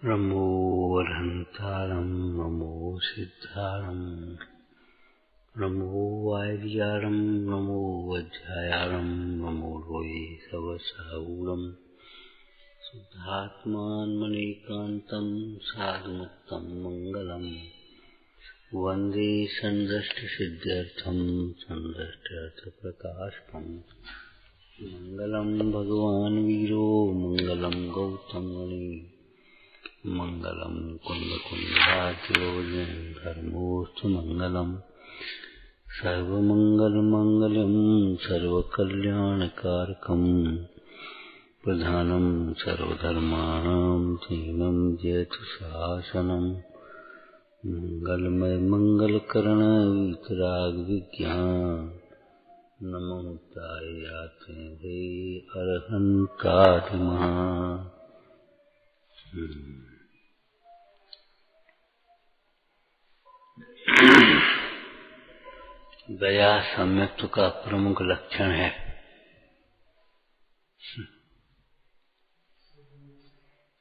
नमो अर्हन्तारं नमो सिद्धारं नमो वायर्यारं नमो वज्रायारं नमो लोये सवसाऊरं शुद्धात्मान्मनेकान्तं साधुमुक्तं मङ्गलं वन्दे सन्दष्टसिद्ध्यर्थं सन्दष्टार्थप्रकाशकम् मङ्गलं भगवान् वीरो मङ्गलं गौतममुनि मङ्गलं कुन्दकुन्दराज्यो धर्मोऽस्तु मङ्गलम् सर्वमङ्गलमङ्गलं सर्वकल्याणकारकं प्रधानं सर्वधर्माणां धीनं जयतु शासनम् मङ्गलमयमङ्गलकरण वीतरागविज्ञान नमोताय याते वे अर्हन्तादिमः। दया सम्यक्त्व का प्रमुख लक्षण है।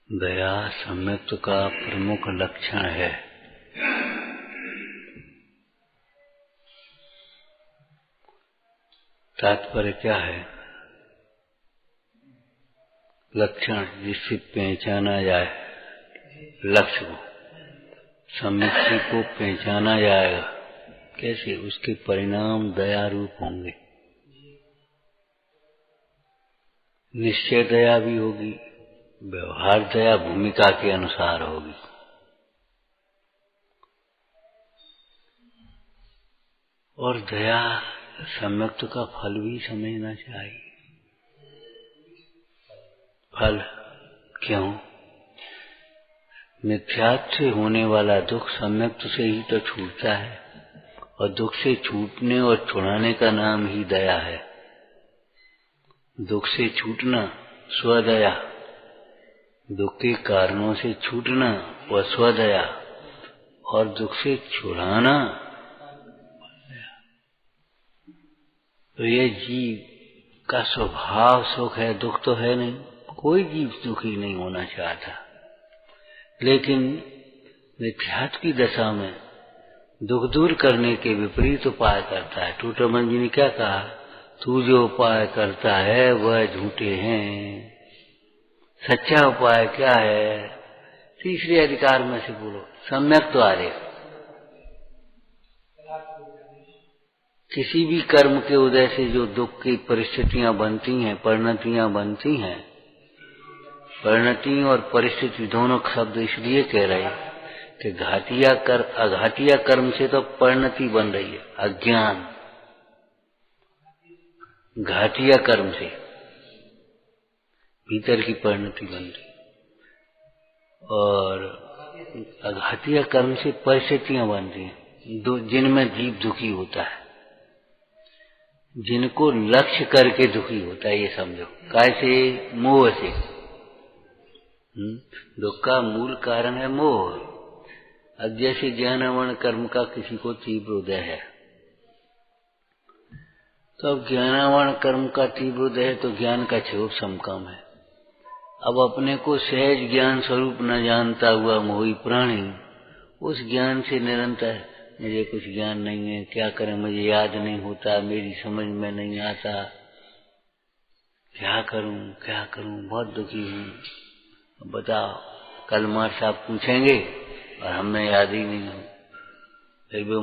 दया सम्यक्त्व का प्रमुख लक्षण है। तात्पर्य क्या है? लक्षण जिससे पहचाना जाए, लक्ष्य को, सम्यक्ति को पहचाना जाएगा। कैसे? उसके परिणाम दया रूप होंगे। निश्चय दया भी होगी, व्यवहार दया भूमिका के अनुसार होगी। और दया सम्यक्त्व का फल भी समझना चाहिए। फल क्यों? मिथ्यात्व से होने वाला दुख सम्यक्त्व से ही तो छूटता है, और दुख से छूटने और छुड़ाने का नाम ही दया है। दुख से छूटना स्वदया, दुख के कारणों से छूटना वह स्वदया, और दुख से छुड़ाना। तो ये जीव का स्वभाव सुख है, दुख तो है नहीं। कोई जीव दुखी नहीं होना चाहता, लेकिन मिथ्यात्व की दशा में दुख दूर करने के विपरीत उपाय करता है। टूटमल जी ने क्या कहा? तू जो उपाय करता है वह झूठे हैं, सच्चा उपाय क्या है? तीसरे अधिकार में से बोलो, सम्यक्त्व आर्य। किसी भी कर्म के उदय से जो दुख की परिस्थितियां बनती हैं, परिणतियां बनती हैं, परिणति और परिस्थिति दोनों शब्द इसलिए कह रहे कि अघाटिया कर्म से तो परिणति बन रही है, अज्ञान। घाटिया कर्म से भीतर की परिणति बन रही, और अघाटिया कर्म से परिस्थितियां बन रही हैं जिनमें जीव दुखी होता है, जिनको लक्ष्य करके दुखी होता है। ये समझो, कैसे? मोह से। दुख का मूल कारण है मोह। अब जैसे ज्ञानावरण कर्म का किसी को तीव्र उदय है, तो अब ज्ञानावरण कर्म का तीव्र उदय है तो ज्ञान का क्षोभ समकम है। अब अपने को सहज ज्ञान स्वरूप न जानता हुआ मोही प्राणी उस ज्ञान से निरंतर, मुझे कुछ ज्ञान नहीं है, क्या करें, मुझे याद नहीं होता, मेरी समझ में नहीं आता, क्या करूं, बहुत दुखी हूं। बताओ, कल मार साहब पूछेंगे और हमें याद ही नहीं हो। फिर भी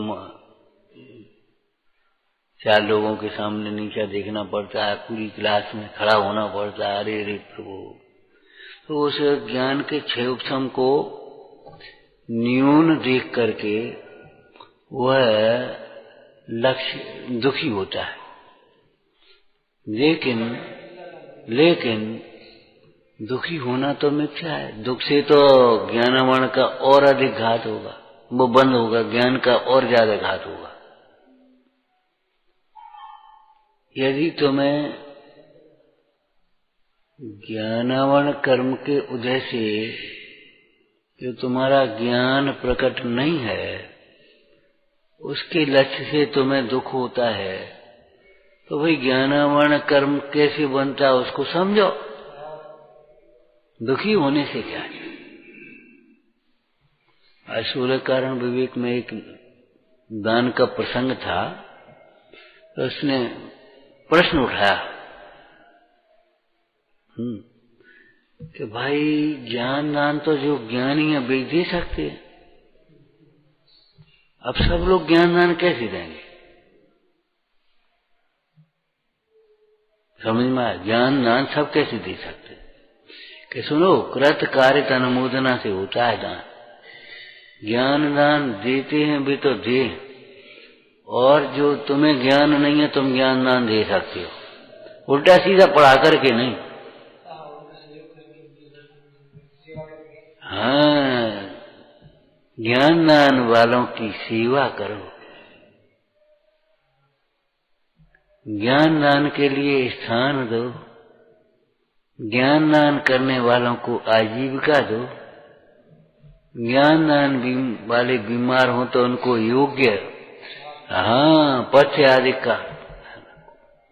4 लोगों के सामने नीचा देखना पड़ता है, पूरी क्लास में खड़ा होना पड़ता है। अरे रे प्रभु! तो उस ज्ञान के क्षयोपशम को न्यून देख करके वह लक्ष्य दुखी होता है। लेकिन दुखी होना तो मिथ्या है। दुख से तो ज्ञानावरण का और अधिक घात होगा, वो बंद होगा, ज्ञान का और ज्यादा घात होगा। यदि तुम्हें ज्ञानावरण कर्म के उदय से जो तुम्हारा ज्ञान प्रकट नहीं है, उसके लक्ष्य से तुम्हें दुख होता है, तो भाई ज्ञानावरण कर्म कैसे बनता है उसको समझो। दुखी होने से क्या है? सूर्य कारण विवेक में एक दान का प्रसंग था, तो उसने प्रश्न उठाया कि भाई ज्ञान दान तो जो ज्ञानी है वे दे सकते हैं, अब सब लोग ज्ञान दान कैसे देंगे? समझ में आया? ज्ञान दान सब कैसे दे सकते? कि सुनो, कृत कार्य अनुमोदना से होता है दान। ज्ञान दान देते हैं भी तो दे, और जो तुम्हें ज्ञान नहीं है तुम ज्ञान दान दे सकते हो, उल्टा सीधा पढ़ा करके नहीं। हाँ, ज्ञान दान वालों की सेवा करो, ज्ञान दान के लिए स्थान दो, ज्ञान दान करने वालों को आजीविका दो, ज्ञान दान वाले बीमार हो तो उनको योग्य, हाँ, पथ्य आदि का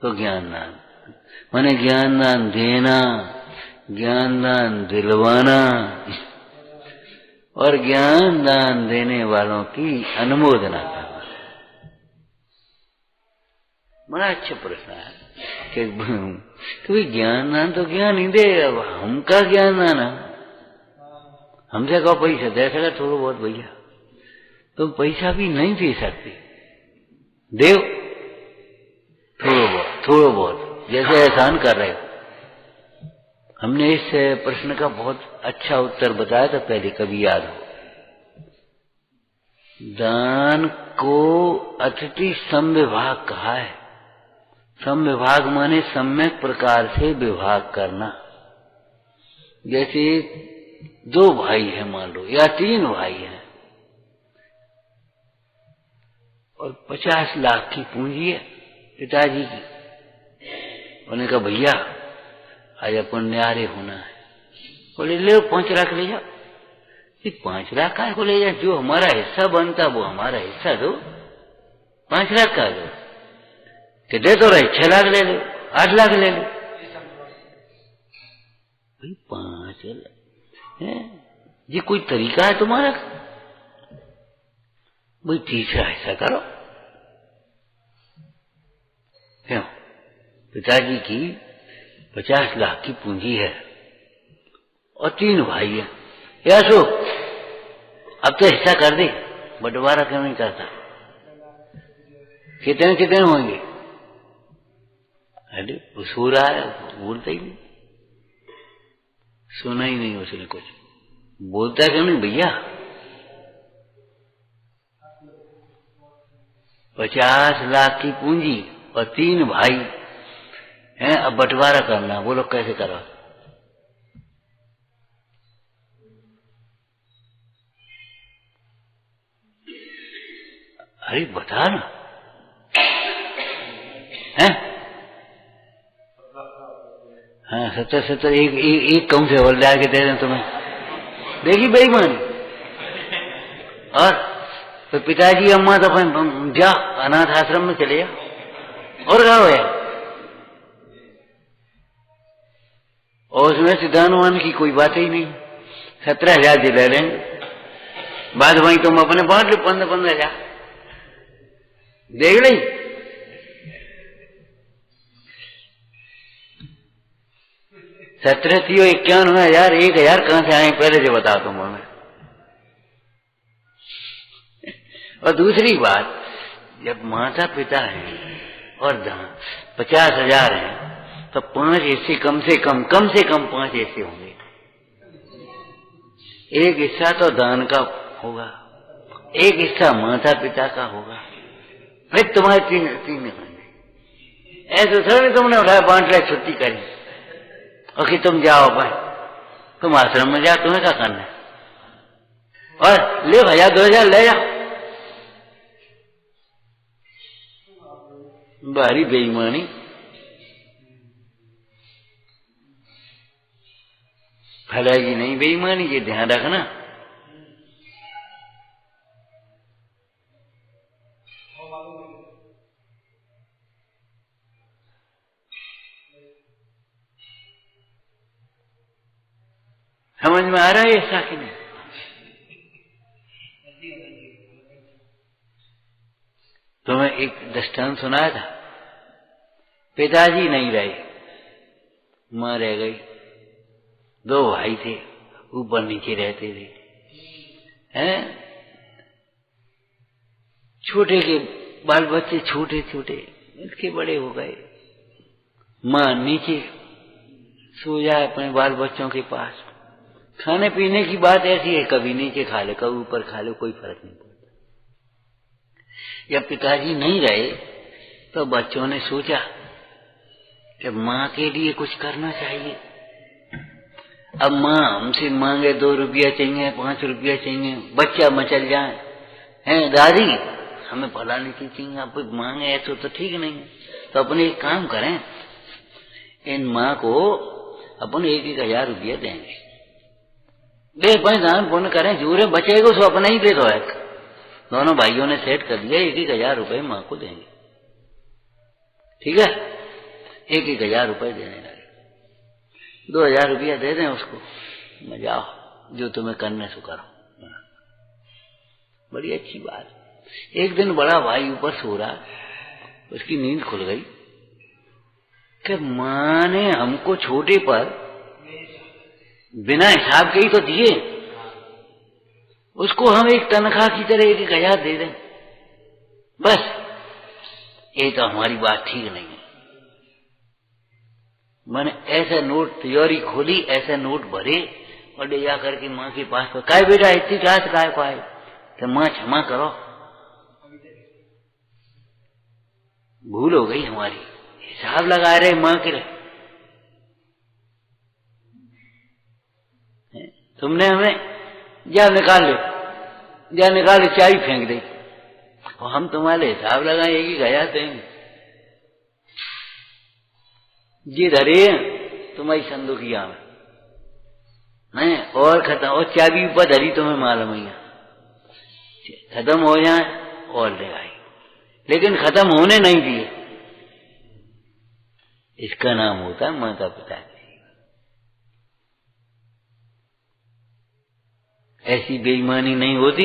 तो ज्ञान दान माने ज्ञान दान देना, ज्ञान दान दिलवाना और ज्ञान दान देने वालों की अनुमोदना करना। बड़ा अच्छा प्रश्न है कि ज्ञान दान तो ज्ञान ही दे, अब हमका ज्ञान दान है, हमसे कहो पैसा दे सका थोड़ा बहुत, भैया तुम पैसा भी नहीं दे सकते, देव थोड़ा बहुत जैसे एहसान कर रहे हो। हमने इस प्रश्न का बहुत अच्छा उत्तर बताया था पहले, कभी याद हो। दान को अतिथि समविभाग कहा है। समविभाग माने सम्यक प्रकार से विभाग करना। जैसे 2 भाई हैं मान लो, या 3 भाई हैं, और 50 लाख की पूंजी है पिताजी की। उन्होंने कहा भैया आज अपन न्यारे होना है। बोले ले 5 लाख ले जाओ। 5 लाख का को ले जाओ, जो हमारा हिस्सा बनता वो हमारा हिस्सा दो, 5 लाख का दो। कि दे तो रहे 6 लाख ले लो, 8 लाख ले लो। भाई 5 लाख ये कोई तरीका है तुम्हारा? भाई तीसरा हिस्सा करो। क्यों? पिताजी की 50 लाख की पूंजी है और 3 भाई है। या अशोक अब तो हिस्सा कर दे, बंटवारा क्यों नहीं करता? कितने कितने होंगे? अरे सो रहा है, बोलता ही नहीं, सुना ही नहीं उसने कुछ। बोलता क्यों नहीं भैया? 50 लाख की पूंजी और 3 भाई हैं, अब बंटवारा करना, बोलो कैसे करो? अरे बता ना, हैं? हाँ 70 एक कम से और ला के दे दें तुम्हें, देखी बेईमानी। और तो पिताजी अम्मा तो अपन जा अनाथ आश्रम में चले जा, और कहा है, और उसमें से दानवान की कोई बात ही नहीं। 17,000 ले लेंगे, बाद वहीं तुम अपने बांट लो 15,000 देख ली। सत्रह 51,000, 1,000 कहां से आए पहले से बताओ तुम हमें। और दूसरी बात, जब माता पिता हैं और 50,000 हैं तो 5 हिस्से कम से कम 5 हिस्से होंगे। एक हिस्सा तो दान का होगा, एक हिस्सा माता पिता का होगा, फिर तुम्हारे 3 होंगे। ऐसे थोड़ी तुमने उठाया बांट लिया, छुट्टी करी और कि तुम जाओ भाई, तुम आश्रम में जाओ, तुम्हें क्या करना है? और ले 1,000-2,000 ले जाओ। भारी बेईमानी। फैलाएगी नहीं बेईमानी, ये ध्यान रखना। समझ में आ रहा है ऐसा कि नहीं? तुम्हें एक दृष्टांत सुनाया था। पिताजी नहीं रहे, माँ रह गई, दो भाई थे, ऊपर नीचे रहते थे, हैं? छोटे के बाल बच्चे छोटे छोटे, इसके बड़े हो गए। माँ नीचे सो जाए अपने बाल बच्चों के पास। खाने पीने की बात ऐसी है, कभी नीचे खा ले, कभी ऊपर खा ले, कोई फर्क नहीं पड़ता। जब पिताजी नहीं रहे तो बच्चों ने सोचा कि माँ के लिए कुछ करना चाहिए। अब माँ हमसे मांगे 2 रुपया चाहिए, 5 रुपया चाहिए, बच्चा मचल जाए, हैं दादी हमें फलानी चीज चाहिए, आप मांगे ऐसा तो ठीक नहीं है। तो अपने एक काम करें, इन माँ को अपन 1-1 हजार रुपया देंगे, दे भाई दान पुण्य करें, जूरे बचेगा सो अपना ही दे दो। एक दोनों भाइयों ने सेट कर दिया, 1-1 हजार रुपये माँ को देंगे, ठीक है? 1-1 हजार रुपये देने लगे। 2 हजार रुपया दे दें उसको, मजा आओ, जो तुम्हें करने सो करो। बड़ी अच्छी बात। एक दिन बड़ा भाई ऊपर सो रहा, उसकी नींद खुल गई कि माँ ने हमको छोटे पर बिना हिसाब के ही तो दिए, उसको हम एक तनख्वाह की तरह 1-1 हजार दे दें, बस ये तो हमारी बात ठीक नहीं है। मैंने ऐसा नोट, तिजोरी खोली, ऐसा नोट भरे और ले जाकर के माँ के पास, काय बेटा इतनी रात काय को आए? तो माँ क्षमा करो, भूल हो गई हमारी, हिसाब लगा रहे माँ के रहे, तुमने हमें जा निकाल ले, जा निकाल ले, चाय फेंक दे, और हम तुम्हारे हिसाब लगाए 1-1 हजार देंगे। जी धरे तुम्हारी संदूकिया में, नहीं और खत्म, और चाबी ऊपर धरी, तुम्हें मालूम है खत्म हो जाए और ले आई, लेकिन खत्म होने नहीं दिए। इसका नाम होता है माता पिता की। ऐसी बेईमानी नहीं होती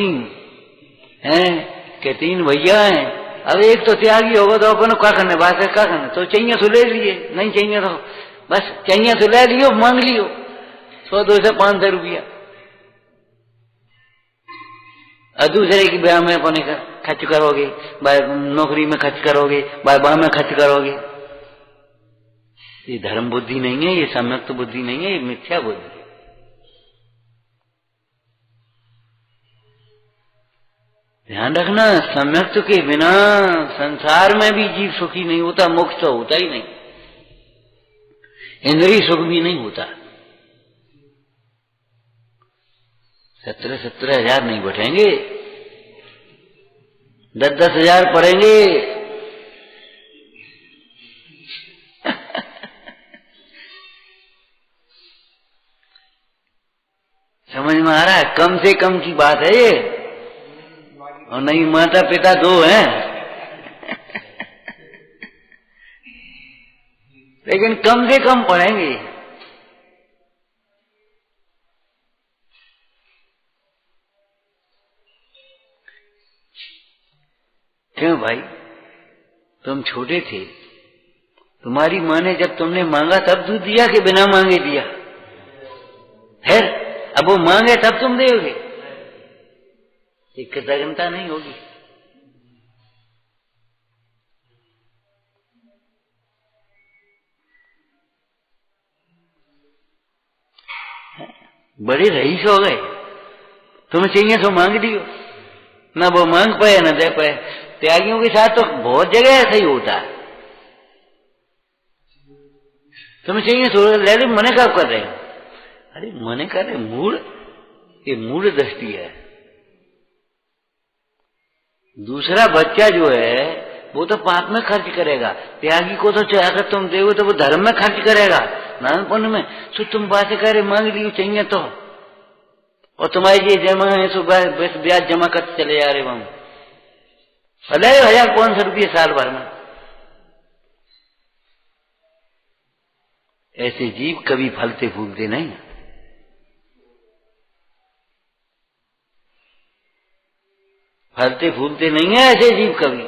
हैं कि 3 भैया हैं, अब एक तो त्यागी होगा तो अपन क्या करने, बात है क्या करने, तो चाहिए तो ले लिए, नहीं चाहिए तो बस, चाहिए तो ले लियो, मांग लियो 100-200-500 रुपया, और दूसरे की ब्याह में अपने खर्च करोगे, नौकरी में खर्च करोगे, बाबा में खर्च करोगे। ये धर्म बुद्धि नहीं है, ये सम्यक्त बुद्धि नहीं है, ये मिथ्या बुद्धि है। ध्यान रखना, सम्यक्त के बिना संसार में भी जीव सुखी नहीं होता, मोक्ष तो होता ही नहीं, इंद्रिय सुख भी नहीं होता। 17 हजार नहीं बैठेंगे, 10 हजार पड़ेंगे। समझ में आ रहा है? कम से कम की बात है ये, और नहीं माता पिता 2 हैं लेकिन कम से कम पढ़ेंगे। क्यों भाई, तुम छोटे थे, तुम्हारी माँ ने जब तुमने मांगा तब दूध दिया कि बिना मांगे दिया? है, अब वो मांगे तब तुम दोगे, एक कृतज्ञता नहीं होगी। बड़े रईस हो गए, तुम्हें चाहिए तो मांग लियो, ना वो मांग पाए ना दे पाए। त्यागियों के साथ तो बहुत जगह ऐसा ही होता है, तुम्हें चाहिए तो ले लो, मने कब कर रहे हो? अरे मने कर रहे, मूड, ये मूड दृष्टि है। दूसरा बच्चा जो है वो तो पाप में खर्च करेगा, त्यागी को तो अगर तुम दोगे तो वो धर्म में खर्च करेगा, नानपन में। तो तुम बातें कह रहे मांग लियो चाहिए तो, और तुम्हारी ये जमा है सो ब्याज जमा करते चले जा रहे वहां, भले 1000-500 रुपये साल भर में। ऐसे जीव कभी फलते फूलते नहीं। फलते फूलते नहीं है ऐसे जीव कभी।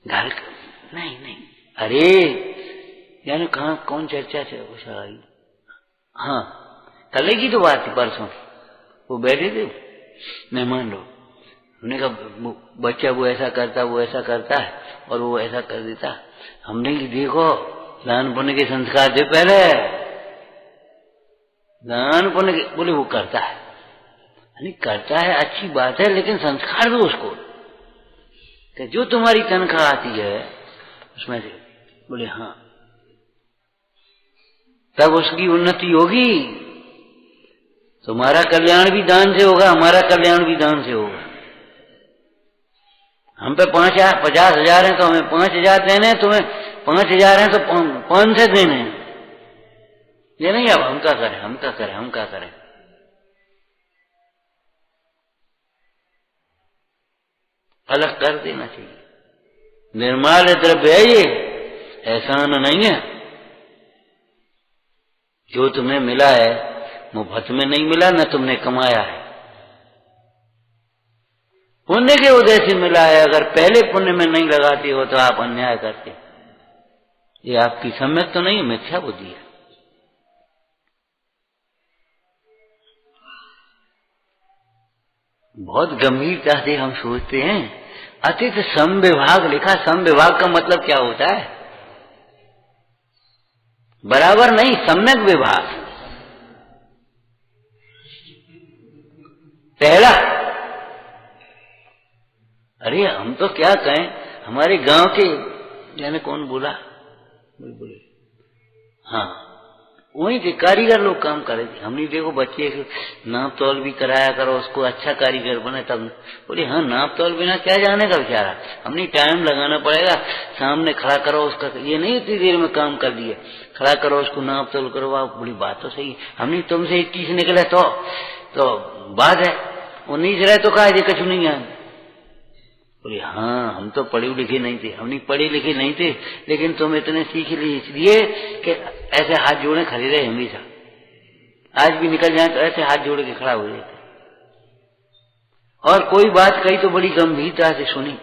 घर नहीं नहीं, अरे यानी कहाँ कौन चर्चा आई? हाँ, कल की तो बात थी, परसों वो बैठे थे मेहमान लोग, हमने कहा बच्चा वो ऐसा करता है और वो ऐसा कर देता। हमने कि देखो दान पुण्य के संस्कार थे पहले, दान पुण्य के, बोले वो करता है, यानी करता है अच्छी बात है, लेकिन संस्कार दो उसको कि जो तुम्हारी तनख्वाह आती है उसमें से। बोले हाँ, तब उसकी उन्नति होगी। तुम्हारा कल्याण भी दान से होगा, हमारा कल्याण भी दान से होगा। हम पे 50,000 हैं तो हमें 5,000 देने हैं, तुम्हें 5,000 हैं तो 500 देने हैं। ये नहीं अब हम क्या करें। अलग कर देना चाहिए। निर्माल्य द्रव्य है ये, एहसान नहीं है। जो तुम्हें मिला है मुफ्त में नहीं मिला, न तुमने कमाया है, पुण्य के उदय से मिला है। अगर पहले पुण्य में नहीं लगाती हो तो आप अन्याय करते। ये आपकी सम्यक तो नहीं, मिथ्या बुद्धि है। बहुत गंभीरता से हम सोचते हैं। अतिथि समविभाग लिखा, समविभाग का मतलब क्या होता है? बराबर नहीं, सम्यक विभाग। पहला, अरे हम तो क्या कहें, हमारे गांव के जाने कौन बोला, बोले हाँ वहीं के कारीगर लोग काम करे थे। हमने देखो बच्चे नाप तौल भी कराया करो, उसको अच्छा कारीगर बने तब। बोले हाँ, नाप तौल बिना क्या जाने का बेचारा, हमने टाइम लगाना पड़ेगा, सामने खड़ा करो उसका, ये नहीं इतनी देर में काम कर दिए, खड़ा करो उसको, नाप तौल करवाओ। बोली बात तो सही, हमने तुमसे 21 निकले तो बात है, 19 रहे तो कहा ये कछु नहीं है। बोले हाँ, हम तो पढ़े लिखे नहीं थे, हमने पढ़े लिखे नहीं थे, लेकिन तुम इतने सीख लिए इसलिए कि ऐसे हाथ जोड़े खड़े रहे हमेशा। आज भी निकल जाए तो ऐसे हाथ जोड़ के खड़ा हो जाते, और कोई बात कही तो बड़ी गंभीरता से सुनी,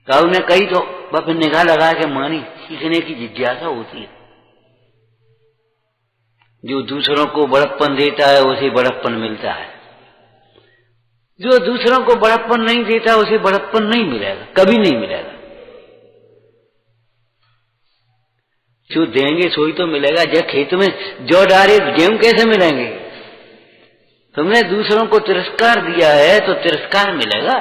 काऊ ने कही तो वह फिर निगाह लगा के मानी। सीखने की जिज्ञासा होती है। जो दूसरों को बड़प्पन देता है उसे बड़प्पन मिलता है, जो दूसरों को बड़प्पन नहीं देता उसे बड़प्पन नहीं मिलेगा, कभी नहीं मिलेगा। जो देंगे सोई तो मिलेगा। जब खेत में जौ डाले गेहूं कैसे मिलेंगे? तुमने दूसरों को तिरस्कार दिया है तो तिरस्कार मिलेगा।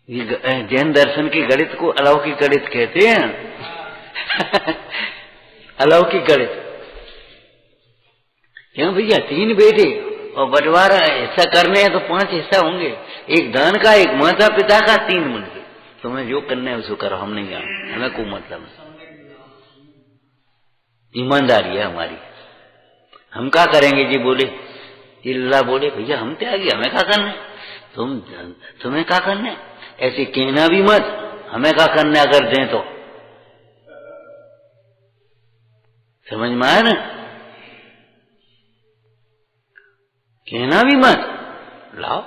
ये जैन दर्शन के गणित को अलौकिक गणित कहते हैं। अलौकिक गणित। क्यों भैया, 3 बेटे और बंटवारा हिस्सा करने हैं तो 5 हिस्सा होंगे, एक दान का, एक माता पिता का, 3 मन के। तुम्हें जो करना है उसको करो, हम नहीं जाओ, हमें कोई मतलब नहीं। ईमानदारी है हमारी। हम क्या करेंगे जी? बोले चिल्ला, बोले भैया हम त्यागी, हमें क्या करना है, तुम्हें क्या करना है? ऐसे कहना भी मत, हमें क्या करना है अगर दें तो। समझ में आया ना? कहना भी मत, लाओ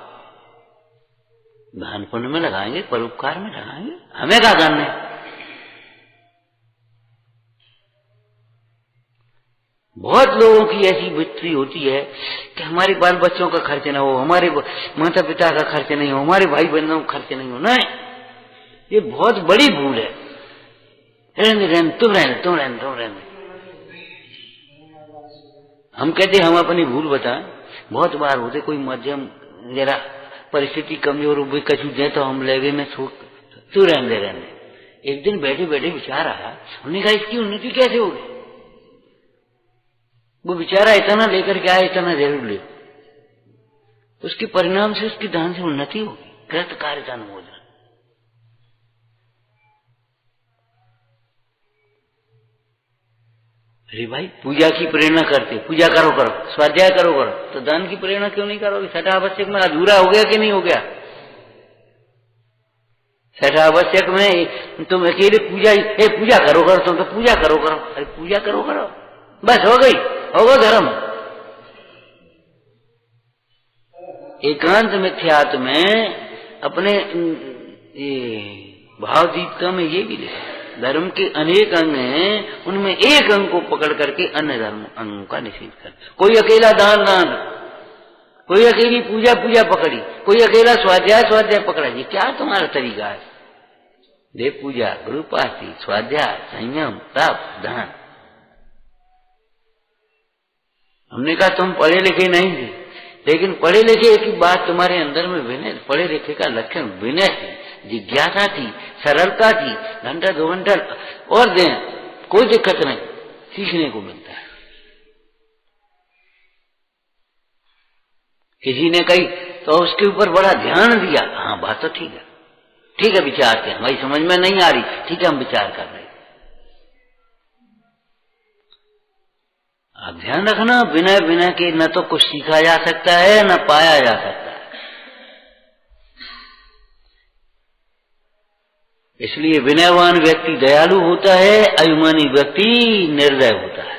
दान पुण्य में लगाएंगे, परोपकार में लगाएंगे, हमें क्या करना है। बहुत लोगों की ऐसी वृत्ति होती है कि हमारे बाल बच्चों का खर्च ना हो, हमारे माता पिता का खर्च नहीं हो, हमारे भाई बहनों का खर्च नहीं हो। नहीं, ये बहुत बड़ी भूल है। तुम रहने। हम कहते हम अपनी भूल बताएं। बहुत बार होते कोई मध्यम जरा परिस्थिति कमजोर हो गई, कछु दे तो हम लेवे में तू रहने। एक दिन बैठे बैठे विचार आया, हमने कहा इसकी उन्नति कैसे होगी? वो बेचारा इतना लेकर के आया, इतना जरूर ले, उसके परिणाम से उसकी दान से उन्नति होगी। कृत कार्यता अनुमोदन। अरे भाई, पूजा की प्रेरणा करते, पूजा करो, स्वाध्याय करो, तो दान की प्रेरणा क्यों नहीं करोगे? छठा आवश्यक में अधूरा हो गया कि नहीं हो गया? छठा आवश्यक में तुम अकेले पूजा करो तुम तो पूजा करो। अरे पूजा करो बस हो गई, होगा धर्म। एकांत मिथ्यात्व में अपने भाव दीपिका में ये भी लिखा, धर्म के अनेक अंग हैं, उनमें एक अंग को पकड़ करके अन्य धर्म अंगों का निषेध कर। कोई अकेला दान, कोई अकेली पूजा पकड़ी, कोई अकेला स्वाध्याय पकड़ा। ये क्या तुम्हारा तरीका है? देव पूजा, गुरुपासी, स्वाध्याय, संयम, तप, दान। हमने कहा तुम पढ़े लिखे नहीं थे, लेकिन पढ़े लिखे की बात तुम्हारे अंदर में विनय, पढ़े लिखे का लक्षण विनय थी, जिज्ञासा थी, सरलता थी। घंटा 2 घंटा और दें, कोई दिक्कत नहीं, सीखने को मिलता है। किसी ने कही तो उसके ऊपर बड़ा ध्यान दिया, हाँ बात तो ठीक है, विचारते हैं, हमारी समझ में नहीं आ रही, ठीक है हम विचार कर रहे। आप ध्यान रखना, बिना के न तो कुछ सीखा जा सकता है न पाया जा सकता है। इसलिए विनयवान व्यक्ति दयालु होता है, अभिमानी व्यक्ति निर्दय होता है।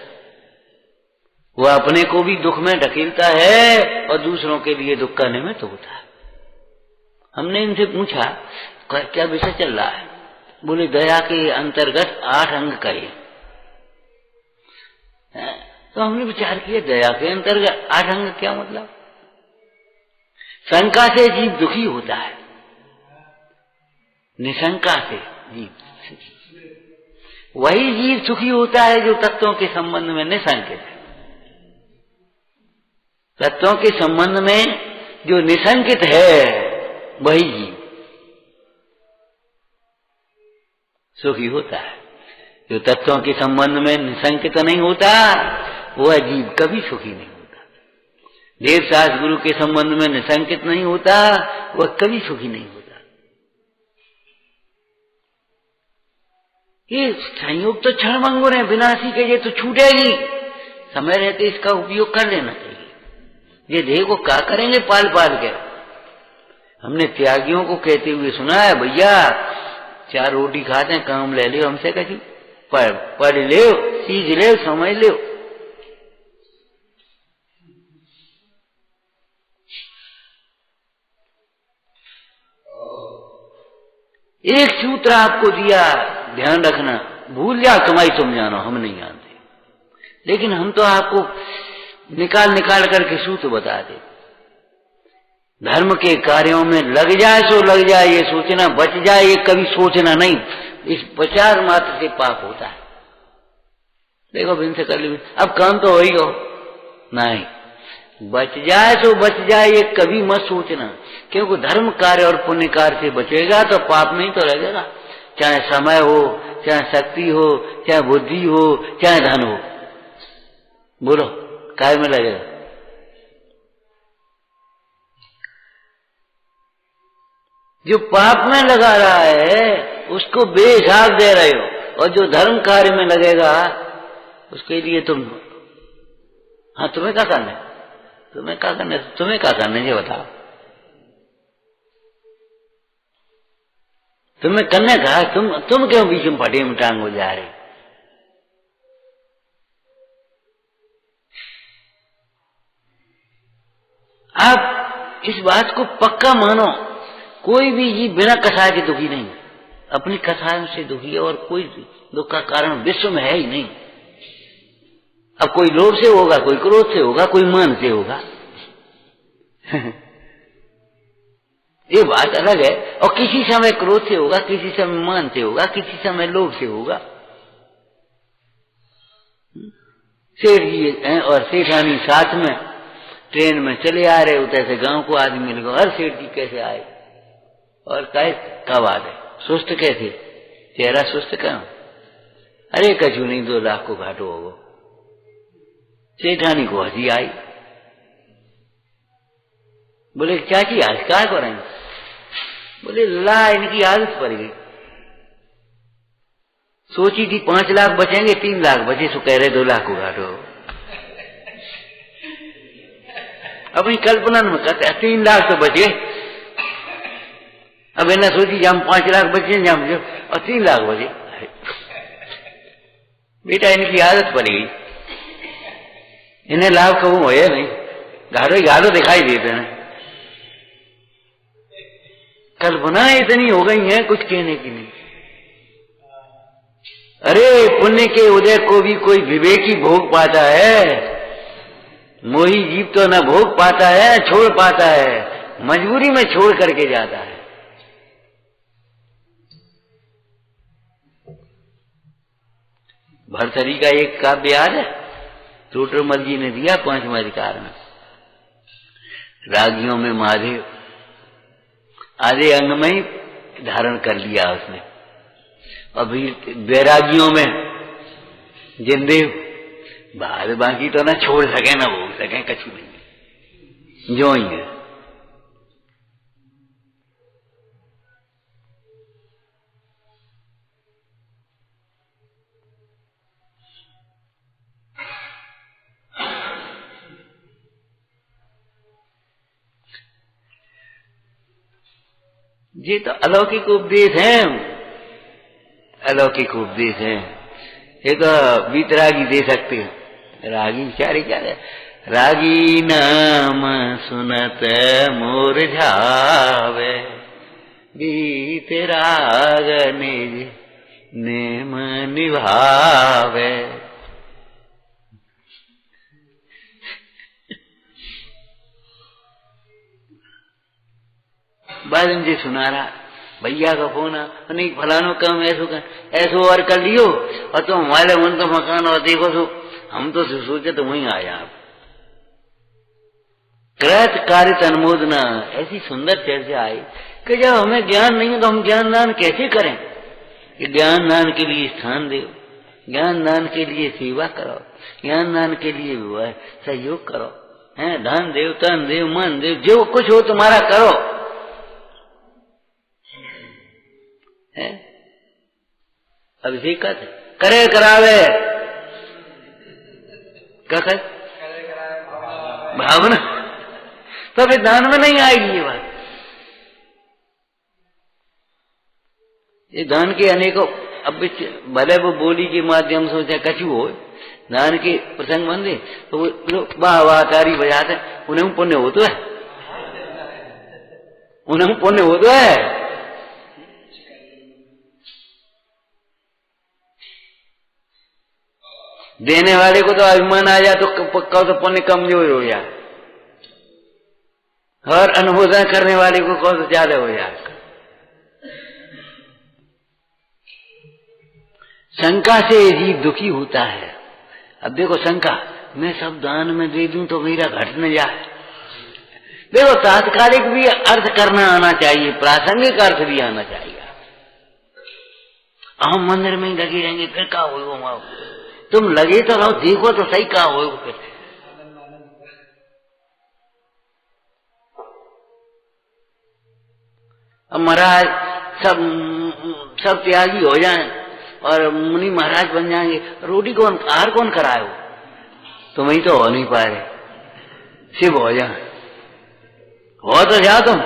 वह अपने को भी दुख में ढकेलता है और दूसरों के लिए दुख का निमित्त होता है। हमने इनसे पूछा क्या विषय चल रहा है? बोले दया के अंतर्गत 8 अंग कहे। तो हमने विचार किया दया के अंतर्गत 8 अंग क्या मतलब? शंका से जीव दुखी होता है, निशंका से जीव, वही जीव सुखी होता है जो तत्वों के संबंध में निशंकित है। तत्वों के संबंध में जो निशंकित है वही जीव सुखी होता है। जो तत्वों के संबंध में निशंकित नहीं होता वह जीव कभी सुखी नहीं होता। देव शास्त्र गुरु के संबंध में निशंकित नहीं होता वह कभी सुखी नहीं होता। ये संयोग तो क्षणभंगुर है, विनाशी के ये तो छूटेगी, समय रहते इसका उपयोग कर लेना चाहिए। ये देह को क्या करेंगे पाल के? हमने त्यागियों को कहते हुए सुना है, भैया 4 रोटी खाते हैं, काम ले लियो हमसे, कहीं पढ़ ले, सीख ले, समझ ले। एक सूत्र आपको दिया, ध्यान रखना, भूल जाओ तुम जानो, हम नहीं जानते, लेकिन हम तो आपको निकाल करके सूत्र बता दे। धर्म के कार्यों में लग जाए सो लग जाए, ये सोचना बच जाए ये कभी सोचना नहीं। इस विचार मात्र से पाप होता है। देखो बिन से कर ली, अब काम तो हो ही हो नहीं, बच जाए सो बच जाए ये कभी मत सोचना, क्योंकि धर्म कार्य और पुण्य कार्य से बचेगा तो पाप नहीं तो लगेगा। चाहे समय हो, चाहे शक्ति हो, चाहे बुद्धि हो, चाहे धन हो, बोलो काय में लगेगा? जो पाप में लगा रहा है उसको बेहिसाब दे रहे हो, और जो धर्म कार्य में लगेगा उसके लिए तुम, हाँ तुम्हें क्या करना है, तुम्हें क्या करना है ये बताओ। तुम्हें करने का, तुम क्यों बीच में फटे में टांग हो जा रहे? आप इस बात को पक्का मानो, कोई भी जीव बिना कसाय के दुखी नहीं, अपनी कसायों से दुखी है, और कोई दुख का कारण विश्व में है ही नहीं। अब कोई लोभ से होगा, कोई क्रोध से होगा, कोई मान से होगा ये बात अलग है। और किसी समय क्रोध से होगा, किसी समय मान से होगा, किसी समय लोभ से होगा। सेठ जी और सेठानी साथ में ट्रेन में चले आ रहे होते थे, गांव को आदमी मिल गया, अरे सेठ जी कैसे आए, और क्या बात है, सुस्त कैसे, चेहरा सुस्त क्यों? अरे कछु नहीं, 2 लाख को घाटो होगा। सेठानी को हंसी आई, बोले चाची आज क्या करेंगे? बोले ला इनकी आदत पड़ गई, सोची थी 5 लाख बचेंगे, 3 लाख बचे, सो कह रहे 2 लाख को घाटो। अपनी कल्पना में कहते 3 लाख तो बचे, अब इन्हें सोची जब 5 लाख बचे जब और 3 लाख बचे। बेटा इनकी आदत पड़ गई, इन्हें लाभ कबू होया नहीं, घाटो ही घाटो दिखाई देते हैं। कल्पनाएं इतनी हो गई हैं कुछ कहने की नहीं। अरे पुण्य के उदय को भी कोई विवेकी भोग पाता है, मोही जीव तो न भोग पाता है छोड़ पाता है, मजबूरी में छोड़ करके जाता है। भरथरी का एक काव्य याद है, टोटरमल जी ने दिया 5वें अधिकार में। रागियों में महादेव आधे अंग में ही धारण कर लिया उसने, अभी बैरागियों में जिनदेव बाद बाकी तो ना छोड़ सके ना भोग सके, कछु नहीं, जो ही है। ये तो अलौकिक उपदेश है, अलौकिक उपदेश है। एक वीतरागी दे सकते हैं, रागी चारे क्या है, रागी नाम सुनत मुरझावे, वीतराग निज नेम निभावे। बाद मुझे सुना रहा भैया का फोन नहीं फलानो काम ऐसो और कर लियो और तुम हमारे मन तो मकान और देखो तो हम तो सोचे तो वहीं आया। कृत कारित अनुमोदना ऐसी सुंदर चर्चा आई कि जब हमें ज्ञान नहीं है तो हम ज्ञान दान कैसे करें। कि ज्ञान दान के लिए स्थान दो, ज्ञान दान के लिए सेवा करो, ज्ञान दान के लिए विवाह सहयोग करो, है धन देव तन देव मन देव जो कुछ हो तुम्हारा करो है। अभिषेक करे करावे क्या करे भावना, तो फिर दान में नहीं आएगी ये बात। ये दान के अनेकों अब भले वो बोली के माध्यम से चाहे कछु हो, दान के प्रसंग बंदे तो वो वाह वाह तारी बजाते, उन्हें पुण्य हो तो है, उन्हें पुण्य हो तो है। देने वाले को तो अभिमान आ जाए तो पक्का तो पुण्य कमजोर हो जाए, और अनुमोदन करने वाले को कौन ज्यादा हो जाए। शंका से जीव दुखी होता है। अब देखो शंका, मैं सब दान में दे दूं तो मेरा घट न जाए। देखो तात्कालिक भी अर्थ करना आना चाहिए, प्रासंगिक अर्थ भी आना चाहिए। हम मंदिर में ही लगे रहेंगे फिर क्या होगा, तुम लगे तो रहो, देखो तो सही क्या हो। फिर अब महाराज सब त्यागी हो जाएं और मुनि महाराज बन जाएंगे, रोटी कौन आहार कौन कराए, तुम ही तो हो नहीं पा रहे, शिव हो जाए, हो तो जाओ तुम।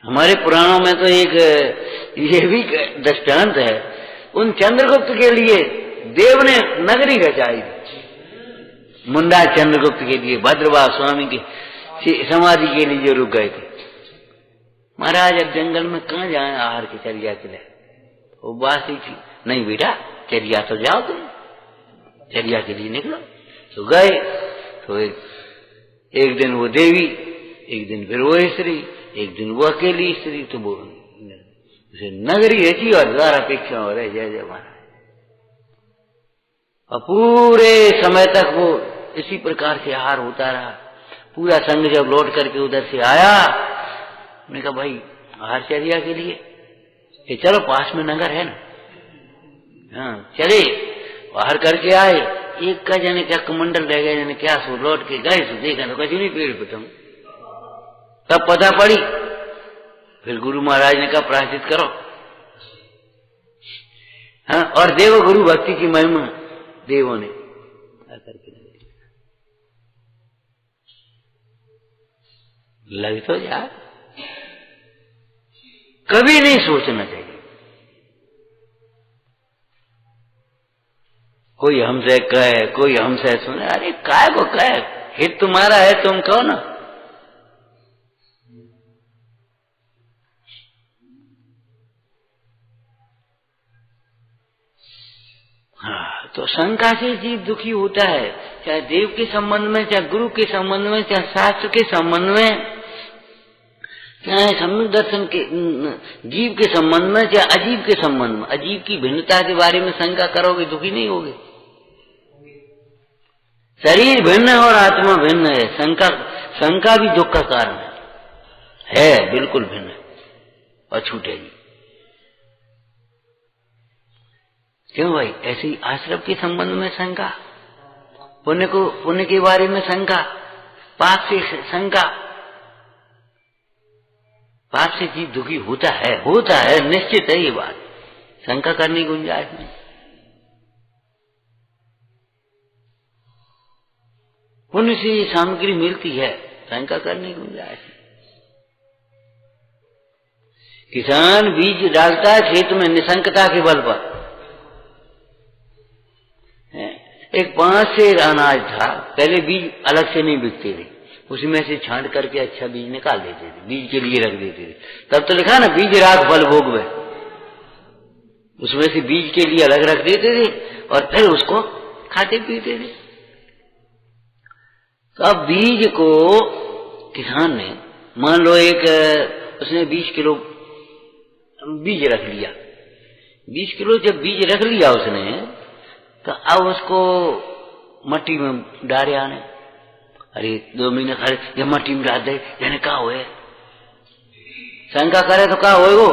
हमारे पुराणों में तो एक ये भी दृष्टांत है, उन चंद्रगुप्त के लिए देव ने नगरी बचाई, मुंडा चंद्रगुप्त के लिए भद्रवाह स्वामी की समाधि के लिए जो रुक गए थे। महाराज अब जंगल में कहाँ जाए आहार की चर्या के लिए, वो बात ही थी। नहीं बेटा चर्या तो जाओ, तुम चर्या के लिए निकलो। तो गए, तो एक दिन वो देवी, एक दिन फिर वो स्त्री, एक दिन वो अकेली स्त्री, तो वो नगरी ऐसी और द्वार अपेक्षा हो रहे। जय जय महाराज। और पूरे समय तक वो इसी प्रकार से आहार होता रहा। पूरा संघ जब लौट करके उधर से आया, मैंने कहा भाई आहार चर्या के लिए कि चलो पास में नगर है ना, हाँ चले। आहार करके आए, एक का जाने क्या कमंडल रह गए, जाने क्या सो लौट के गए, सो देखा तो कहीं नहीं पेड़ पे तुम। तब पता पड़ी, फिर गुरु महाराज ने कहा प्रायश्चित करो। हाँ, और देवो गुरु भक्ति की महिमा देवों ने करके लग तो जा। कभी नहीं सोचना चाहिए। कोई हमसे कहे, कोई हमसे सुने, अरे काय को कहे, हित तुम्हारा है, तुम कहो ना। हाँ, तो शंका से जीव दुखी होता है, चाहे देव के संबंध में, चाहे गुरु के संबंध में, चाहे शास्त्र के संबंध में, चाहे सम्यक दर्शन के जीव के संबंध में, चाहे अजीव के संबंध में। अजीव की भिन्नता के बारे में शंका करोगे, दुखी नहीं होगे। शरीर भिन्न है और आत्मा भिन्न है, शंका भी दुख का कारण है, बिल्कुल भिन्न है और छूटेगी। क्यों भाई? ऐसी आश्रम के संबंध में शंका, पुण्य के बारे में शंका, पाप से शंका। पाप से जीव दुखी होता है, निश्चित है ये बात, शंका करने की गुंजाइश नहीं। पुण्य से ये सामग्री मिलती है, शंका करने की गुंजाइश नहीं। किसान बीज डालता है खेत में निशंकता के बल पर। एक 5 सेर अनाज था, पहले बीज अलग से नहीं बिकते थे, उसमें से छांट करके अच्छा बीज निकाल देते थे, बीज के लिए रख देते थे। तब तो लिखा ना, बीज राख फल भोगवे, उसमें से बीज के लिए अलग रख देते थे और फिर उसको खाते पीते थे। तो अब बीज को किसान ने, मान लो उसने 20 किलो बीज रख लिया, 20 किलो जब बीज रख लिया उसने, तो अब उसको मट्टी में डाले आने। अरे 2 महीने खड़े, ये मट्टी में डाल दे, यानी कहा हुए, शंका करे तो कहा होए वो,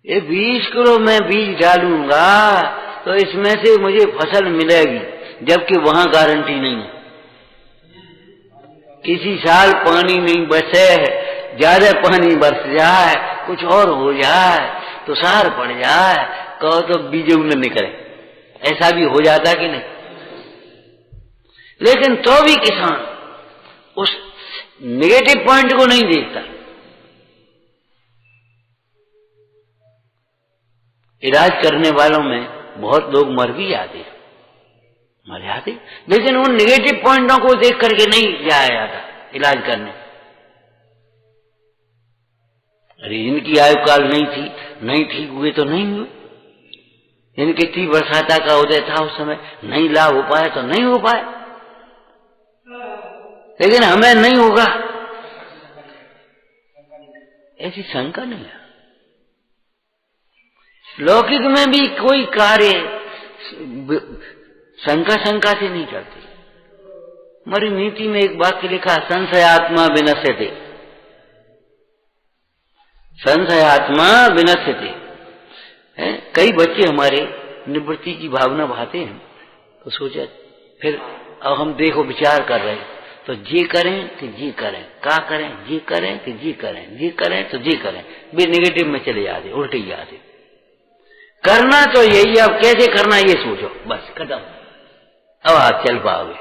ये 20 किलो मैं बीज डालूंगा तो इसमें से मुझे फसल मिलेगी, जबकि वहां गारंटी नहीं है। किसी साल पानी नहीं बरसे, ज्यादा पानी बरस जाए, कुछ और हो जाए, तुषार पड़ जाए, कहो तो बीज न निकले, ऐसा भी हो जाता कि नहीं। लेकिन तो भी किसान उस नेगेटिव पॉइंट को नहीं देखता। इलाज करने वालों में बहुत लोग मर भी जाते, लेकिन उन नेगेटिव पॉइंटों को देख करके नहीं जाया जाता इलाज करने। अरे इनकी आयु काल नहीं ठीक हुए तो नहीं हुए, इनकी 30 वर्षाता का उदय था उस समय, नहीं लाभ हो पाया तो नहीं हो पाए, लेकिन हमें नहीं होगा ऐसी शंका नहीं है। लौकिक में भी कोई कार्य शंका से नहीं करते। हमारी नीति में एक वाक्य लिखा, संशयात्मा विनश्यते, संशयात्मा विनश्यते। कई बच्चे हमारे निवृत्ति की भावना भाते हैं, तो सोचा फिर अब हम देखो विचार कर रहे हैं, तो जी करें कि जी करें, का करें, जी करें कि जी करें, जी करें तो जी करें, वे नेगेटिव में चले जाते, उल्टे जाते। करना तो यही, अब कैसे करना ये सोचो, बस खत्म, अब आप चल पाओगे।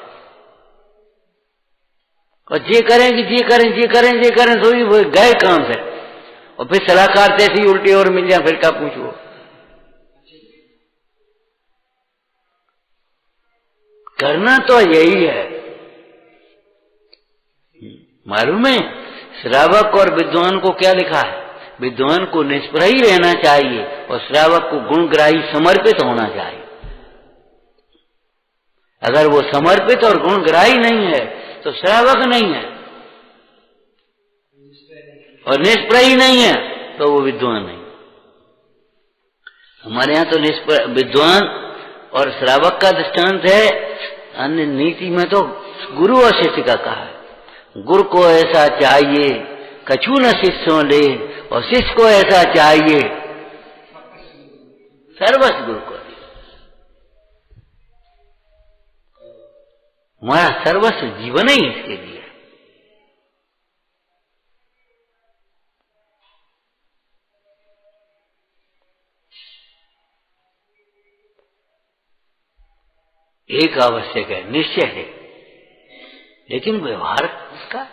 और जी करें कि जी करें, जी करें, जी करें, तो वो गए काम से, और फिर सलाहकार जैसी उल्टी और मिल जाए, फिर क्या पूछो। करना तो यही है। मालूम है श्रावक और विद्वान को क्या लिखा है? विद्वान को निष्प्रही रहना चाहिए और श्रावक को गुणग्राही समर्पित होना चाहिए। अगर वो समर्पित और गुणग्राही नहीं है तो श्रावक नहीं है, और निष्प्रही नहीं है तो वो विद्वान नहीं। हमारे यहाँ तो विद्वान और श्रावक का दृष्टांत है, अन्य नीति में तो गुरु और शिष्य का कहा है। गुरु को ऐसा चाहिए कछु न शिष्यों ले, और शिष्य को ऐसा चाहिए सर्वस्व गुरु को दे। हमारा सर्वस्व जीवन ही इसके लिए। एक आवश्यक है, निश्चय है, लेकिन व्यवहार इसका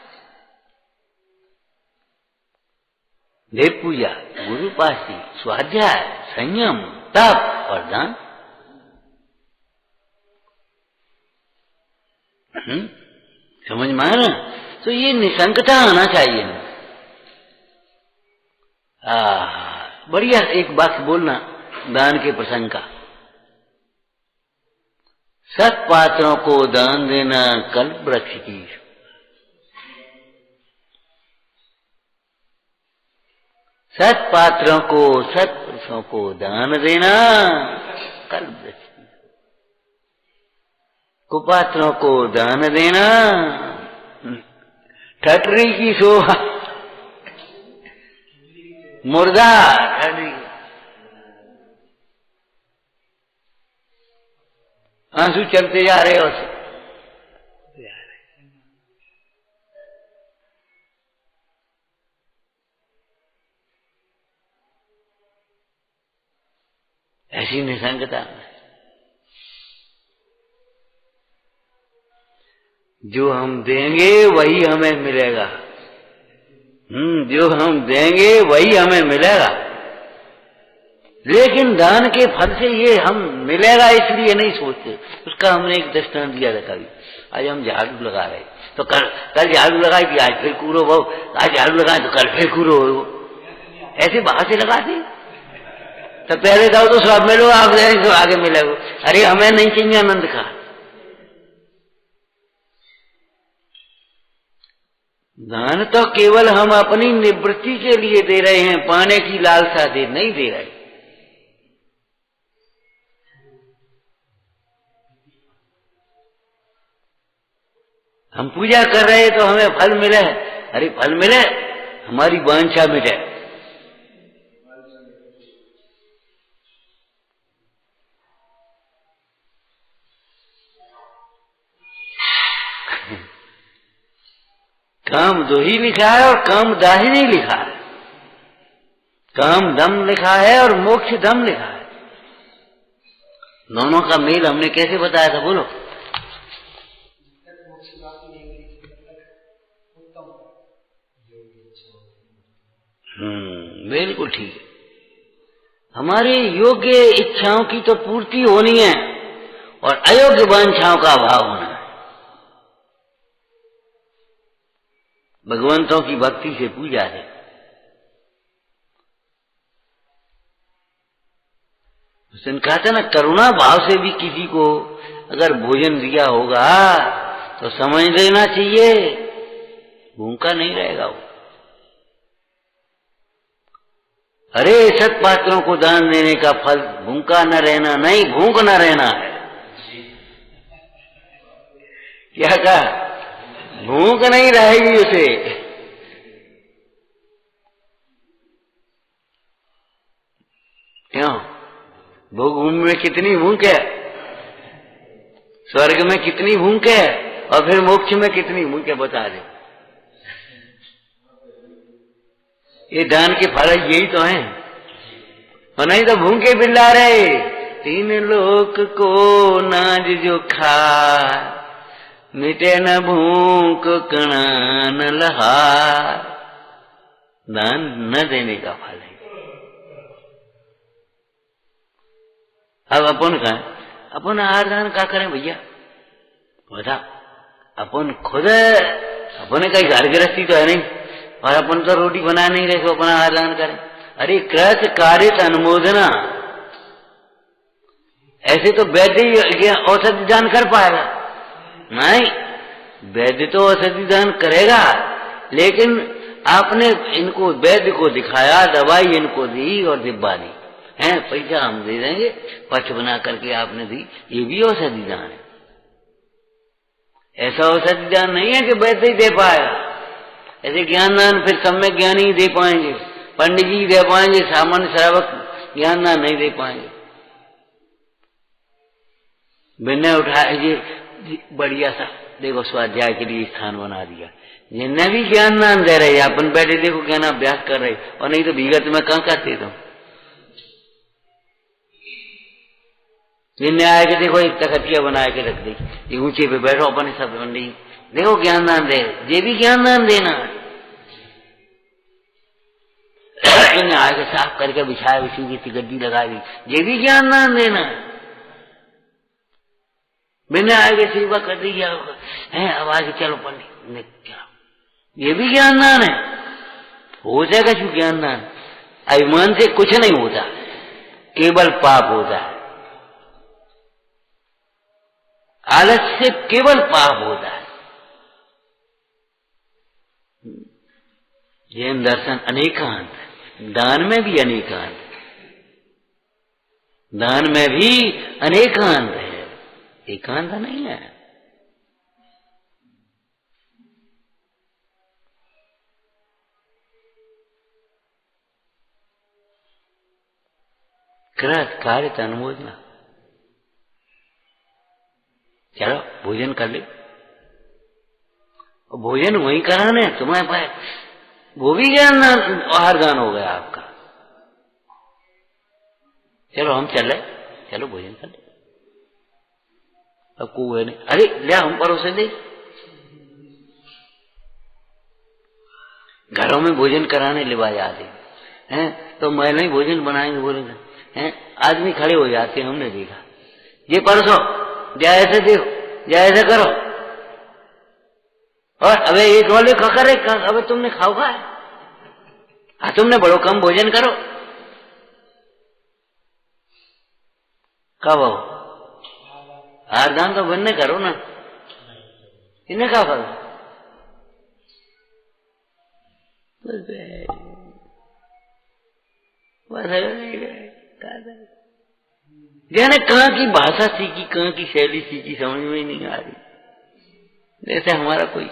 देव पूजा, गुरु पासी, स्वाध्याय, संयम, तप और दान। समझ में आया ना? तो ये निसंकता आना चाहिए ना। बढ़िया एक वाक्य बोलना दान के प्रसंग का। सत पात्रों को दान देना कल्प वृक्ष की। सत पात्रों को, सत पुरुषों को दान देना कल्प वृक्ष की। कुपात्रों को दान देना ठटरी की शोभा। मुर्दा ठटरी, आंसू चलते जा रहे हो। ऐसी निसंगता। जो हम देंगे वही हमें मिलेगा। जो हम देंगे वही हमें मिलेगा। लेकिन दान के फल से ये हम मिलेगा इसलिए नहीं सोचते। उसका हमने एक दृष्टांत दिया था कभी। आज हम झाड़ू लगा रहे तो कल झाड़ू लगाई थी, आज फिर कूरो वो, आज झाड़ू लगाए तो कल फिर कूरो वो। ऐसे बाहर से लगाते तो पहले जाओ तो सब मिलो, आगे मिलेगा। अरे हमें नहीं चाहिए आनंद का। दान तो केवल हम अपनी निवृत्ति के लिए दे रहे हैं, पाने की लालसा दे नहीं दे रहे। हम पूजा कर रहे तो हमें फल मिले। अरे फल मिले, हमारी वांछा मिटे। काम दो ही लिखा है और काम दाही नहीं लिखा है। काम दम लिखा है और मोक्ष दम लिखा है। दोनों का मेल हमने कैसे बताया था बोलो? बिल्कुल ठीक है। हमारी योग्य इच्छाओं की तो पूर्ति होनी है और अयोग्य वांछाओं का अभाव होना है। भगवंतों की भक्ति से पूजा है। उसने कहा था ना, करुणा भाव से भी किसी को अगर भोजन दिया होगा तो समझ लेना चाहिए भूखा नहीं रहेगा वो। अरे सत पात्रों को दान देने का फल भूखा न रहना नहीं, भूख न रहना है। क्या कहा? भूख नहीं रहेगी उसे। क्यों? भोग में कितनी भूख है, स्वर्ग में कितनी भूख है और फिर मोक्ष में कितनी भूख है बता दे। ये दान के फल यही तो हैं। और नहीं तो भूखे बिल्ला रहे। तीन लोक को नाज जो खा, मिटे न भूख कणा न लहार। दान न देने का फल है। अब अपन का अपन आहार दान का करें भैया बता? अपन खुद अपने कहीं घर गृहस्थी तो है नहीं और अपन तो रोटी बना नहीं रहे तो अपना आहार दान करें। अरे कृत कारित अनुमोदना, ऐसे तो वैद्य औषधि दान कर पाएगा नहीं? वैद्य तो औषधि दान करेगा, लेकिन आपने इनको वैद्य को दिखाया, दवाई इनको दी और दिब्बा दी है, पैसा हम दे देंगे, पक्ष बना करके आपने दी, ये भी औषधि दान है। ऐसा औषधि दान नहीं है कि वैद्य ही दे पाएगा। ऐसे ज्ञान दान फिर सम्यक ज्ञानी ही दे पाएंगे, पंडित जी दे पाएंगे, सामान्य श्रावक ज्ञान दान नहीं दे पाएंगे। मैंने उठाए बढ़िया सा देखो स्वाध्याय के लिए स्थान बना दिया, जिनने भी ज्ञान दान दे रहे, अपन बैठे देखो ज्ञान अभ्यास कर रहे, और नहीं तो भीगत में कहाँ करते तुम। जिनने आए के देखो एक तखतिया बना के रख दी, ये ऊंचे पे बैठो अपने सब पंडित देखो ज्ञान दान दे, ये भी ज्ञान दान देना है। आगे साफ करके बिछाया, उसी की गद्दी लगा दी, ये भी ज्ञान दान देना है। बिना आगे सेवा कर दी है, अब आगे चलो पंडित ने क्या, ये भी ज्ञान दान है। हो जाएगा क्यों ज्ञान दान? अभिमान से कुछ नहीं होता, केवल पाप होता है। आलस से केवल पाप होता है। जैन दर्शन अनेकांत, दान में भी अनेकांत, दान में भी अनेकांत है, एकांत नहीं है। कृत कार्य अनुमोदना। चलो भोजन कर ले, भोजन वही कराने तुम्हारे पास, वो भी ज्ञान आहार दान हो गया आपका। चलो हम चले, चलो भोजन कर ले। अब को है नहीं, अरे ले हम परोसे दे। घरों में भोजन कराने लिवा जाते हैं, तो महिला ही भोजन बनाएंगे, बोलेंगे हैं, आदमी खड़े हो जाते हैं, हमने देखा, ये परसो जैसे देखो जैसे करो, और अबे एक वाले खकर है, अबे तुमने खाओगा है, हाँ तुमने बड़ो कम भोजन करो। कब हो आरदान तो बनने करो ना, इन्हें क्या करो जाने कहाँ की भाषा सीखी, कहाँ की शैली सीखी, समझ में ही नहीं आ रही। जैसे हमारा कोई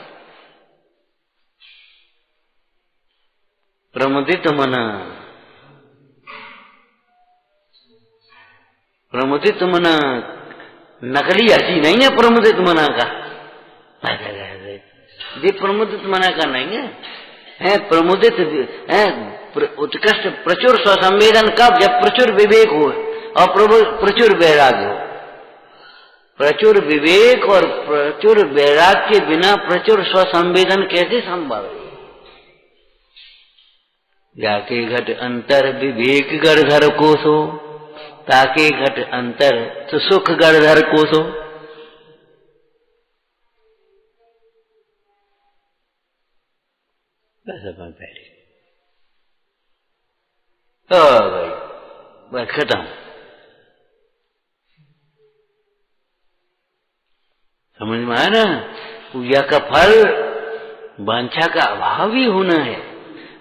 प्रमुदित मना, प्रमुदित मना नकली हंसी नहीं है, प्रमुदित मना का ये प्रमुदित मना का नहीं है, प्रमुदित है उत्कृष्ट प्रचुर स्वसंवेदन कब, जब प्रचुर विवेक हो और प्रचुर वैराग्य हो। प्रचुर विवेक और प्रचुर वैराग्य के बिना प्रचुर स्वसंवेदन कैसे संभव है? जाके घट अंतर विवेक गढ़धर कोसो, ताके घट अंतर तो सुख गढ़धर कोसो। बस अपन पहले भाई बस खत्म। समझ में आया ना? पूजा का फल वांछा का अभाव ही होना है।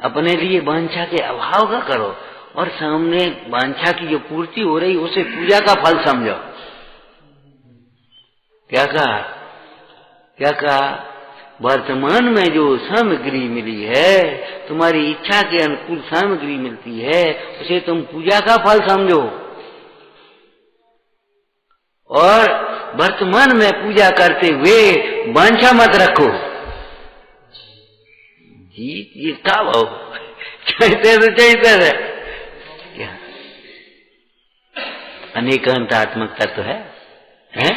अपने लिए वांछा के अभाव का करो और सामने वांछा की जो पूर्ति हो रही उसे पूजा का फल समझो। क्या कहा? क्या कहा? वर्तमान में जो सामग्री मिली है, तुम्हारी इच्छा के अनुकूल सामग्री मिलती है, उसे तुम पूजा का फल समझो और वर्तमान में पूजा करते हुए वांछा मत रखो। जी ये क्या भाव चैते क्या अनेकांतात्मक तत्व है, हैं?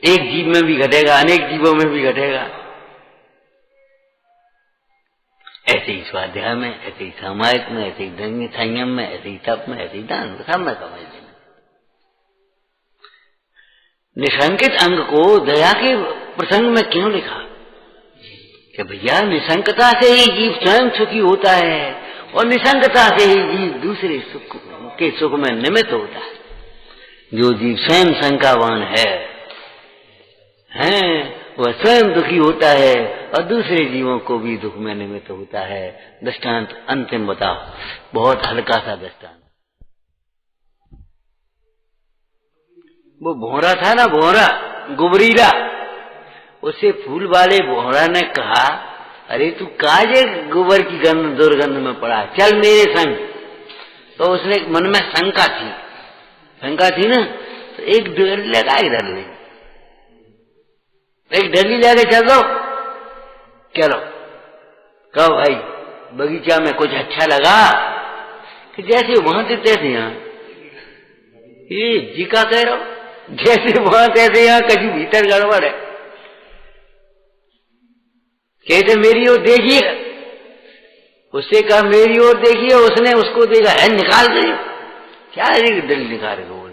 एक जीव में भी घटेगा, अनेक जीवों में भी घटेगा। ऐसे ही स्वाध्याय में, ऐसे ही सामायिक में, ऐसे ही संयम में, ऐसे ही तप में, ऐसे ही दान में, सब में समझते हैं। निशंकित अंग को दया के प्रसंग में क्यों लिखा कि भैया निशंकता से ही जीव स्वयं सुखी होता है और निशंकता से ही जीव दूसरे सुख के सुख में निमित्त होता है। जो जीव स्वयं शंकावान है वह स्वयं दुखी होता है और दूसरे जीवों को भी दुख में निमित्त होता है। दृष्टांत अंतिम बताओ, बहुत हल्का सा दृष्टांत। वो भौरा था ना, भौरा गुबरीला, उसे फूल वाले भौरा ने कहा, अरे तू काजे गोबर की गंध दुर्गंध में पड़ा, चल मेरे संग। तो उसने मन में शंका थी ना, तो एक डली लगा इधर ले, एक डली लगे चलो कहो भाई बगीचा में कुछ अच्छा लगा कि जैसे वहां थे तैसे यहाँ, ये जी का कह रहा हूं, जैसे वहां तैसे यहाँ, कहीं भीतर गड़बड़ है। कहते मेरी ओर देखिए, उससे कहा मेरी ओर देखिए, उसने उसको देखा, है निकाल दे, क्या है दिल निकाल बोल,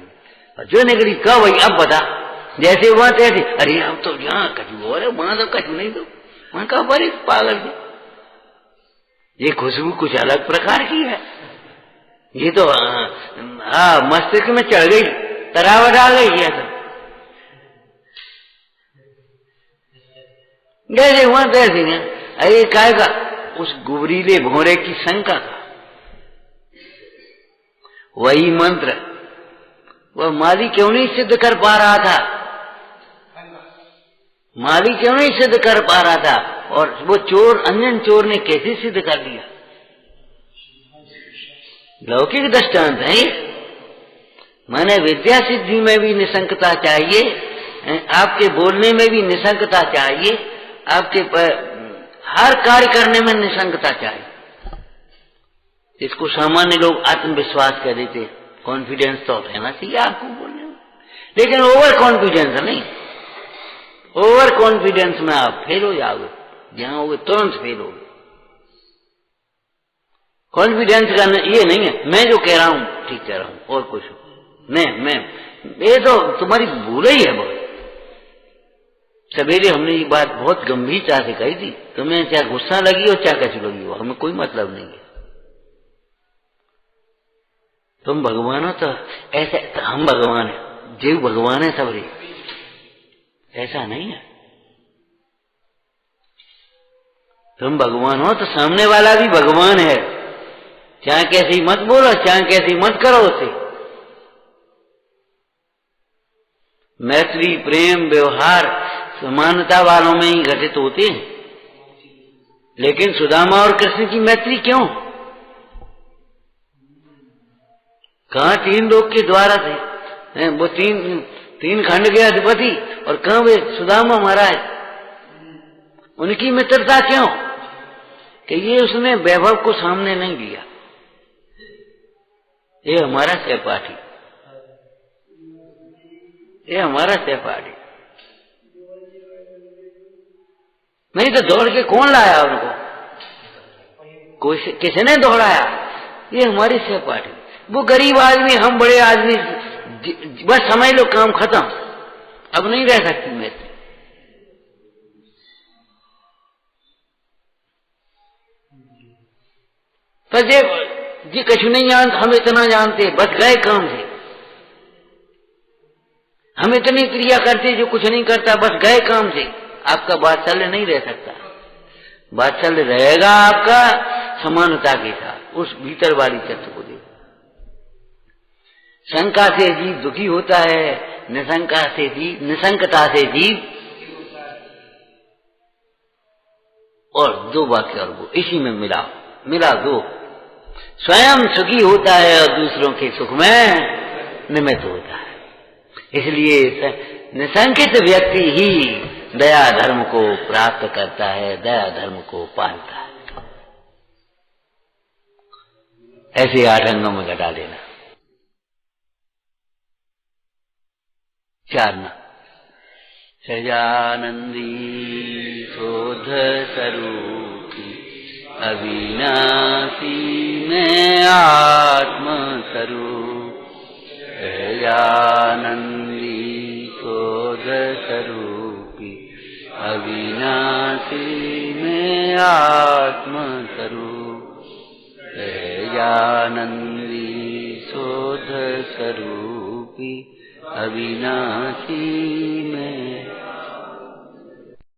जो निकली कहा वही अब बता, जैसे हुआ तैसे, अरे अब तो यहाँ कचू हो रहे, वहां तो कचू नहीं, तो वहां कहा बड़े पागल थे, ये खुशबू कुछ अलग प्रकार की है, ये तो मस्तिष्क में चढ़ गई, तरावट आ गई है। जैसे हुआ तैसे ना, अरे काय का उस गुबरीले भोरे की शंका था, वही मंत्र वह माली क्यों नहीं सिद्ध कर पा रहा था, माली क्यों नहीं सिद्ध कर पा रहा था, और वो चोर, अंजन चोर ने कैसे सिद्ध कर दिया। लौकिक दृष्टांत है, माने विद्या सिद्धि में भी निशंकता चाहिए, आपके बोलने में भी निशंकता चाहिए, आपके हर कार्य करने में निशंकता चाहिए। इसको सामान्य लोग आत्मविश्वास कह देते, कॉन्फिडेंस तो रहना चाहिए आपको बोलने में, लेकिन ओवर कॉन्फिडेंस नहीं। ओवर कॉन्फिडेंस में आप फेल हो जाओगे, जहां होगे तुरंत फेल होगे। कॉन्फिडेंस का ये नहीं है मैं जो कह रहा हूं ठीक कह रहा हूं, और कुछ मैं ये तो तुम्हारी भूल ही है बहुत। सवेरे हमने ये बात बहुत गंभीरता से कही थी, तुम्हें चाहे गुस्सा लगी हो चाहे कैसी लगी हो, हमें कोई मतलब नहीं है। तुम भगवान हो तो ऐसे, तो हम भगवान है, जीव भगवान है सबरे, ऐसा नहीं है। तुम भगवान हो तो सामने वाला भी भगवान है, चाहे कैसी मत बोलो, चाहे कैसी मत करो उसे। मैत्री, प्रेम, व्यवहार समानता वालों में ही घटित होते हैं, लेकिन सुदामा और कृष्ण की मैत्री क्यों? कहाँ तीन लोग के द्वारा थे, वो तीन खंड के अधिपति, और कहाँ वे सुदामा महाराज, उनकी मित्रता क्यों? कि ये उसने वैभव को सामने नहीं लिया, ये हमारा सहपाठी, ये हमारा सहपाठी। नहीं तो दौड़ के कौन लाया उनको, कोई किसने दौड़ाया, ये हमारी सहपाठी। वो गरीब आदमी, हम बड़े आदमी, बस समझ लो काम खत्म, अब नहीं रह सकती मैत्री। तो जी कछु नहीं जानते, हम इतना जानते, बस गए काम से। हम इतनी क्रिया करते जो कुछ नहीं करता, बस गए काम से। आपका वात्सल्य नहीं रह सकता, वात्सल्य रहेगा आपका समानता के साथ, उस भीतर वाली तत्व को देखो। शंका से जीव दुखी होता है, निशंकता से जीव, और दो वाक्य और वो इसी में मिला दो, स्वयं सुखी होता है और दूसरों के सुख में निमित्त होता है। इसलिए निशंकित व्यक्ति ही दया धर्म को प्राप्त करता है, दया धर्म को पालता है। ऐसे 8 अंगों में घटा देना। 4 सजानंदी शोध स्वरूपी अविनाशी में आत्म स्वरूप, सजानंदी शोध स्वरूपी अविनाशी में आत्म स्वरूप, सजानंदी शोध स्वरूपी अविनाशी